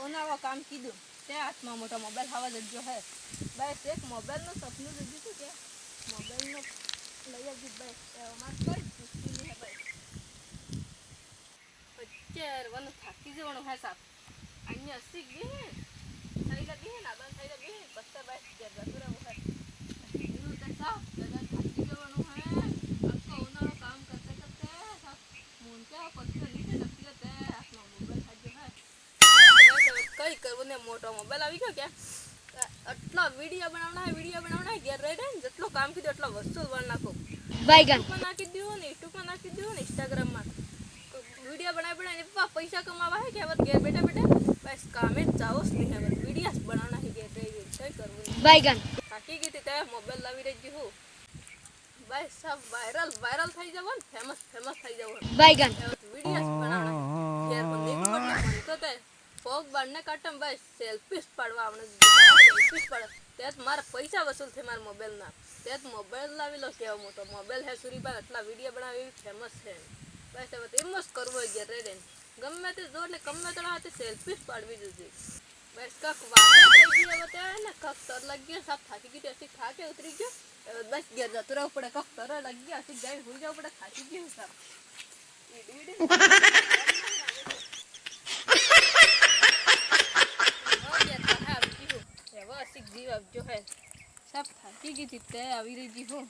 ઉનાળો કામ કીધું તે હાથમાં મોટો મોબાઈલ હવા જજો હે બસ એક મોબાઈલનું સપનું લીધું હતું કે મોબાઈલનો લઈ જ બસ અમારે કોઈ પૂછતું નહીં હે બસ અત્યારે વનું થાકી જવાનું હે સાહેબ અહીંયા હસી ગઈ હે થઈ લગી હે ના બંધ થઈ લગી હે પત્તા બસ ગયા ગતુરા હે એવું તો સાહેબ દાદા થાકી જવાનું હે આખો ઉનાળો કામ કરતે કરતે સાહેબ મૂંઝા પત્તા નીચે લખી લેતે હાથમાં મોબાઈલ ખાજો હે કઈ કરવું ને મોટો મોબાઈલ આવી ગયો કે આટલા વિડિયો બનાવના હે ઘેર રહી ને જેટલો કામ કીધું એટલો વસ્તુ વળ નાખો બાયગન નાખી દીધું ને યુટ્યુબમાં નાખી દીધું ને ઇન્સ્ટાગ્રામમાં વિડિયો બનાવીને પપ્પા પૈસા કમાવા હે કે હવે ઘેર બેઠા બેઠા બસ કામે જ જાઓ જ નહીં હવે વિડિયોસ બનાવના હે ઘેર રહી કઈ કરવું બાયગન થાકી ગઈ તે મોબાઈલ લાવી રહી હું બસ સબ વાયરલ થઈ જાવ ને ફેમસ થઈ જાવ બાયગન વિડિયોસ બનાવના ઘેર પણ તો તે ફોગ બારને કાટમ બસ સેલ્ફીસ પાડવા આવને સેલ્ફીસ પાડ તેત મારા પૈસા વસૂલ થે મારા મોબાઈલના તેત મોબાઈલ લાવી લો કેવો મોટો મોબાઈલ હે સુરીબા એટલા વિડિયો બનાવી ફેમસ છે બસ હવે એમ જ કરવો ઘેર રહીને ગમે તે જો એટલે ગમે તે હાથે સેલ્ફીસ પાડવી દીધી બસ કક વાતો થઈ ગઈ હવે તે ને કક તર લાગી ગયો સાફ થાકી ગઈ એસી થાકે ઉતરી ગયો બસ ઘેર જતો રહેવું પડે કક તર લાગી ગયો એસી જઈને ભૂલી જવું પડે થાકી ગયું સાફ જીવ આપજો હે સબ થાકી ગઈ થી તે આવી રહી જી હું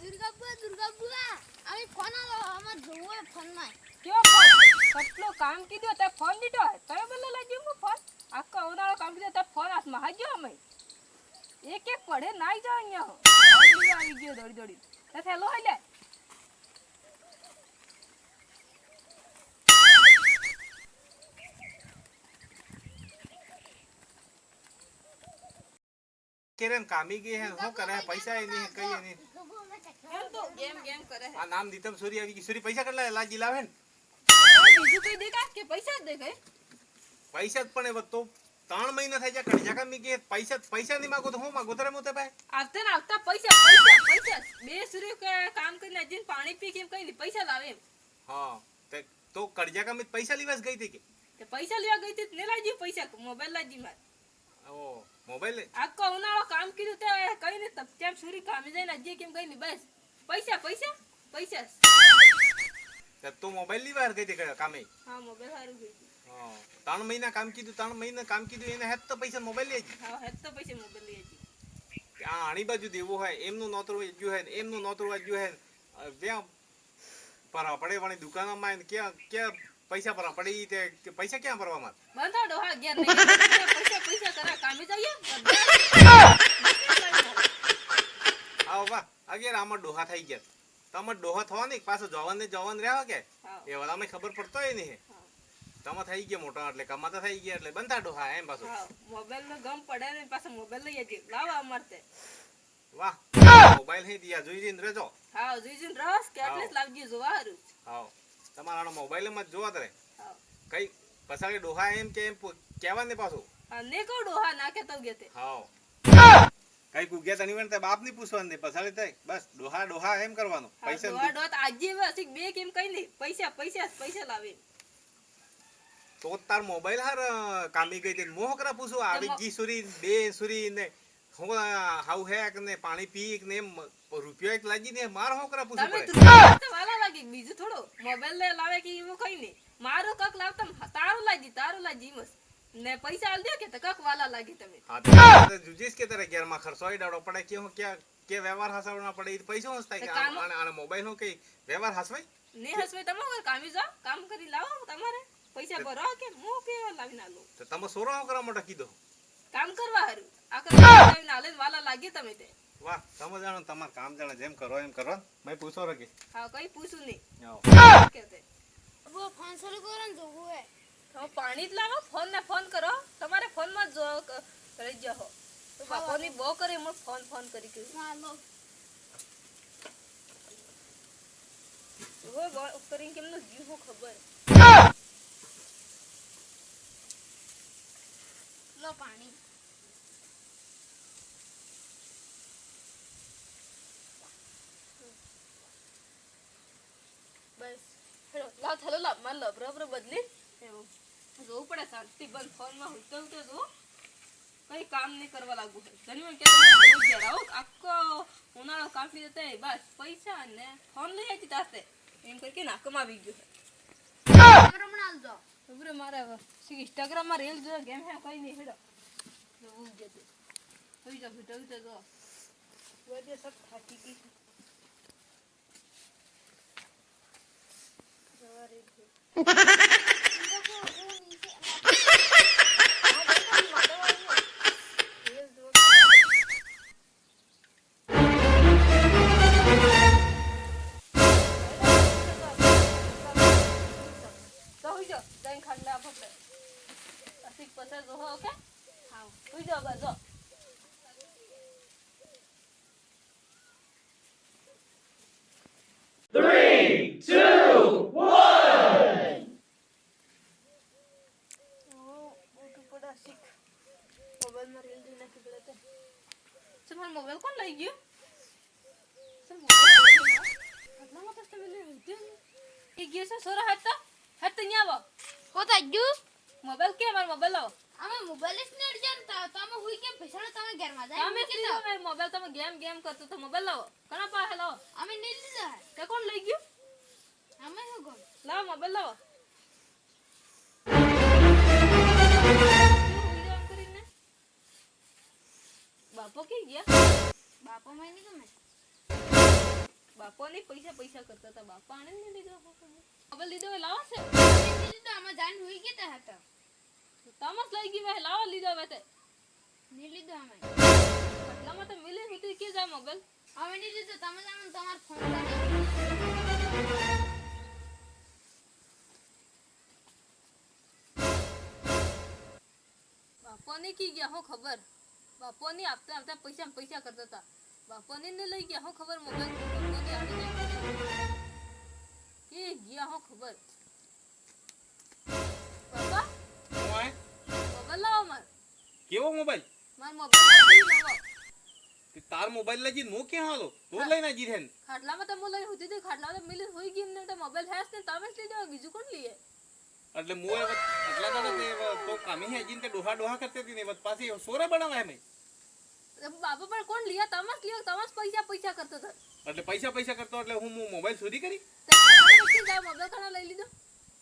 દુર્ગા બુआ અમે ફોન આલો અમાર જોવો ફોન માં ક્યો ફોન કેટલો કામ કીધો તે ફોન દીધો હે તય બલ્લે લાગ્યો હું ફોન આખો ઉનાળો કામ કીધો તે ફોન હાથમાં હાજ્યો અમે એક પડે નાઈ જાવ અહીંયા આવી ગયો દોડી તે થેલો હે લે केरन कामी गए हैं हो करे है पैसा ही नहीं कहीं नहीं એમ તો ગેમ કરે હે आ नाम दीतम सूरी अभी की सूरी पैसा करला ला जिलावेन બીજું કઈ દેખા કે પૈસા જ દેખે पैसा पण है तो 3 महीना થઈ જા કડી જાકા મી કે પૈસા નહીં માંગો તો હું માંગો તરે મોતે ભાઈ આવતા પૈસા 2 સુરી કે કામ કરીને જીન પાણી પી કેમ કઈ પૈસા લાવે એમ हां तो कड़जा का में पैसा लीवास गई थी के તે પૈસા લેવા ગઈ હતી ને લાજી પૈસા મોબાઈલ લાજી માર ओ मोबाइल આખો ઉનાળો કામ કીધું તે કઈ ને તબ તેમ સુરી કામે જઈને અજે કેમ કઈ ની બસ પૈસા तो मोबाइल लीवार गई थी कामे હા મોબાઈલ હારું ગઈ हां 3 महीना काम कीधु 3 महीना काम कीधु એને હેત તો પૈસા મોબાઈલ લેજી હા હેત તો પૈસા મોબાઈલ લેજી આ આણી બાજુ દેવો હોય એમનું નોતરું વેજ્યું હોય એમનું નોતરું વાજ્યું હોય વ્યા પર પડે વાળી દુકાનમાં કે पैसा पर पड़ी ते पैसा क्या परवा मार બંધા ડોહા ગયા નહીં પૈસા કરા કામે જઈએ આવ વાહ અગેર આમાં ડોહા થઈ ગયા તમ ડોહા થવા નહીં પાછો જવાન રહેવા કે એ વલામે ખબર પડતો હોય નહીં તમે થઈ ગયા મોટા એટલે કમાતા થઈ ગયા એટલે બંધા ડોહા એમ પાછો મોબાઈલ નો ગમ પડે ને પાછો મોબાઈલ લઈ જઈએ લાવા અમારતે વાહ મોબાઈલ હે દિયા જોઈ જઈને રહેજો હા જોઈ જઈને રસ કેટલે લાવજી જોવા હારું હા તમારા મોબાઈલ માં જોવા તરે કઈ પસાડે ડોહા એમ કે એમ કેવા ને પાછો હા ને કો ડોહા નાખે તો ગેતે હા કઈ કુગ્યા તણી વણતે બાપ ની પૂછવાનું ને પસાડે થાય બસ ડોહા એમ કરવાનું પૈસા ડોહા આજે વસિક બે કેમ કઈ નહીં પૈસા લાવે તો તાર મોબાઈલ હાર કામી ગઈ તે મોહ કરા પૂછો આવી જી સુરી બે સુરી ને હું હાઉ હે કે પાણી પી કે ને રૂપિયો એક લાગી ને માર હો કરા પૂછો પડે તો વાલા લાગી બીજું થોડો મોબાઈલ લે લાવે કે એવું કઈ નહીં મારો કક લાવતમ તારું લાગી મસ ને પૈસા આલ દે કે તો કક વાલા લાગી તમે હા તો જુજીસ કે તારે ઘેર માં ખર્ચોય ડાડો પડે કે હું કે વ્યવહાર હસાવના પડે પૈસા હસતા કે આને મોબાઈલ નો કઈ વ્યવહાર હસવાય ને હસવાય તમે કામ જાવ કામ કરી લાવો તમારે પૈસા ભરો કે હું કે લાવી ના લો તો તમે સોરો કરા મોટા કીધો કામ કરવા હારું આકર નાલે વાલા લાગી તમે તે વાહ તમે જાણો તમાર કામ જાણે જેમ કરો એમ કરો મે પૂછો રકે હા કઈ પૂછું નહીં આવો કેતે वो फोन शुरू करो न जोगो है તો પાણી જ લાવો ફોન કરો તમારે ફોન માં જો કરી જાઓ તો બાપોની બો કરે હું ફોન કરી કે हां लो वो કરીને કેમનો જીવ હો ખબર लो पानी બસ હેલો લાવ થલો લાવ માર લબરબર બદલી એવું જોવું પડે રાતથી બંધ ફોનમાં હુંતો તો કઈ કામ નહીં કરવા લાગુ છે જણી કે ઘેર આવો આખો ઉનાળો કાપી દેતે બસ પૈસા ને ફોન લઈ આવી તાતે એમ કરી નાકમાં આવી ગયું રમણ આલજો ઉભરે મારે ઇન્સ્ટાગ્રામ માં રીલ જો ગેમ હે કઈ નહીં હેડો હું જતો હોઈ જા ફીટો તો વજે સબ થાકી ગઈ સવારે ખાટલા ફોટે અસી પસે જો ઓકે હા હોઈ જાવ બસ જો મોબાઈલ કોણ લઈ ગયો સોરા હાથ તો ન્યા આવો કોતા જુ મોબાઈલ કે મારો મોબાઈલ લાવો અમે મોબાઈલ જ ને જાણતા તમે હુઈ કેમ પૈસા તમે ઘર માં જાય તમે કીધું મેં મોબાઈલ તમે ગેમ કરતો તો મોબાઈલ લાવો કણા પાસે લાવો અમે નહીં લીધા તે કોણ લઈ ગયું અમે શું કોણ લાવો મોબાઈલ લાવો બાપો કે ગયા બાપો મેં નહીં ગમે બાપો ને પૈસા કરતા હતા બાપા આને નહીં લીધો મોબાઈલ લીધો લાવો છે લીધો અમે જાણ હુઈ ગયા હતા તમસ લઈ ગઈ વે લાવો લીધો વે તે નહીં લીધો અમે એટલામાં તો મિલે હતી કે જા મોબાઈલ અમે નહીં લીધો તમે જાણો તમાર ફોન બાપો ને કી ગયા હો ખબર બાપો ને આપતા પૈસા કરતા હતા બાપો ને લઈ ગયા હો ખબર મોબાઈલ બાપો ને આડી કે ગયા હો ખબર બાપા મોબાઈલ લાવો માર કેવો મોબાઈલ માર મોબાઈલ લાવો તે તાર મોબાઈલ લઈ મો કે હાલો તો લઈને જી રેન ખાટલામાં તો મો લઈ હતી તે ખાટલામાં મિલી હોઈ ગઈ ને તો મોબાઈલ હેસ ને તમે જ લઈ જાવ બીજું કોણ લઈએ એટલે મો એટલા દાડા તે તો કામે હે જીન તે ડોહા કરતી હતી ને બસ પાછી સોરે બનાવા હે બાપા પણ કોણ લીયા તમસ લીયો તમસ પૈસા કરતો હતો એટલે પૈસા કરતો એટલે હું મોબાઈલ ચોરી કરી મોબાઈલ કણા લઈ લીધો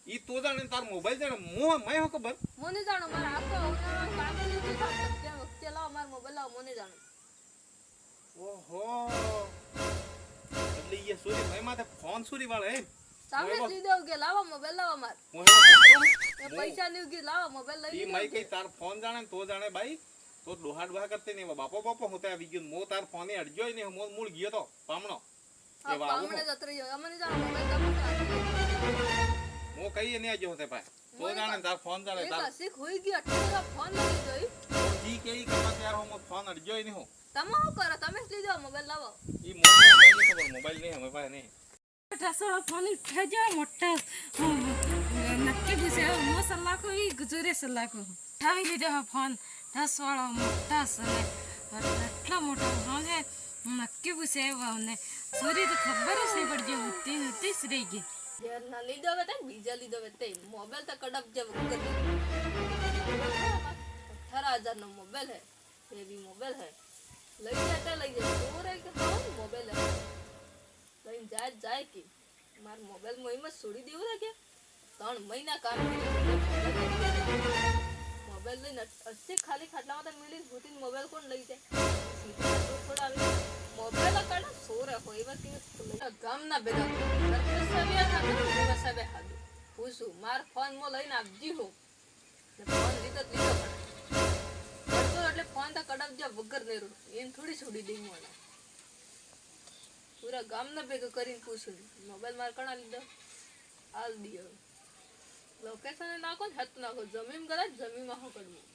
ઈ તો જાણે તાર મોબાઈલ જાણે મેં હો ખબર મને જાણો મારા આખો ઉનાળો કામ લીધું ત્યાં વખતે લાવો મારો મોબાઈલ લાવો મને જાણો ઓહો એટલે ઈ સોરી મેં માથે ફોન ચોરી વાળા હે તમે જ લીધો કે લાવો મોબાઈલ લાવો માર પૈસા ની કે લાવો મોબાઈલ લઈ ઈ માઈ કઈ તાર ફોન જાણે તો જાણે ભાઈ તો ડોહા કરતે ને બાપો હોતે આવી ગયો મો તાર ફોને અડજોય ને મો મૂળ ગયો તો પામણો એ પામણે જતરી ગયો અમને જાણો મોબાઈલ તમે મો કઈ ને આજો હોતે ભાઈ તો જાણે તાર ફોન જાણે તાર શીખ હોઈ ગયો અટલા ફોન લઈ જોઈ ઈ કેઈ કમા ત્યાર હો મો ફોન અડજોય ને હો તમે શું કરો તમે જ લીધો મોબાઈલ લાવો ઈ મોને ખબર મોબાઈલ નહીં અમે પાસે નહીં ઠાસો ફોન ઉઠા જા મોટા નક્કી પૂછે મસલા કો ઈ ગુજરે સલા કો ઠાવી લીધો ફોન 10 વાળો મોટા સને એટલા મોટો ફોન હે નક્કી પૂછે ને સોરી તો ખબર જ નહીં પડી ઉતી જ રહી ગઈ યાર ના લીધો હવે બીજા લીધો હવે તે મોબાઈલ તો કડપ જે વગર 18000 નો મોબાઈલ હે હેવી મોબાઈલ હે લઈ જાય સોરે કે હા મોબાઈલ હે લઈને જાય કે માર મોબાઈલ મોઈમાં છોડી દેવું લાગે 3 મહિના કામ મોબાઈલ લઈને અસી ખાલી ખાટલામાં તો મિલી ભૂતીન મોબાઈલ કોણ લઈ જાય થોડા આવી મોબાઈલ કાઢો સોરે હોય એવા કે ગામના ભેગા સબે હાદુ પૂછું માર ફોન મો લઈને આપજી હું ફોન લીધો એટલે ફોન તો કડપ જા વગર નહીં રૂ એમ થોડી છોડી દઈ મોલા પૂરા ગામના ભેગા કરીને પૂછું મોબાઈલ માર કણા લીધો હાલ દીયો લોકેશન નાખો ને હાથ નાખો જમીન કરે જમીનમાં હું કરવું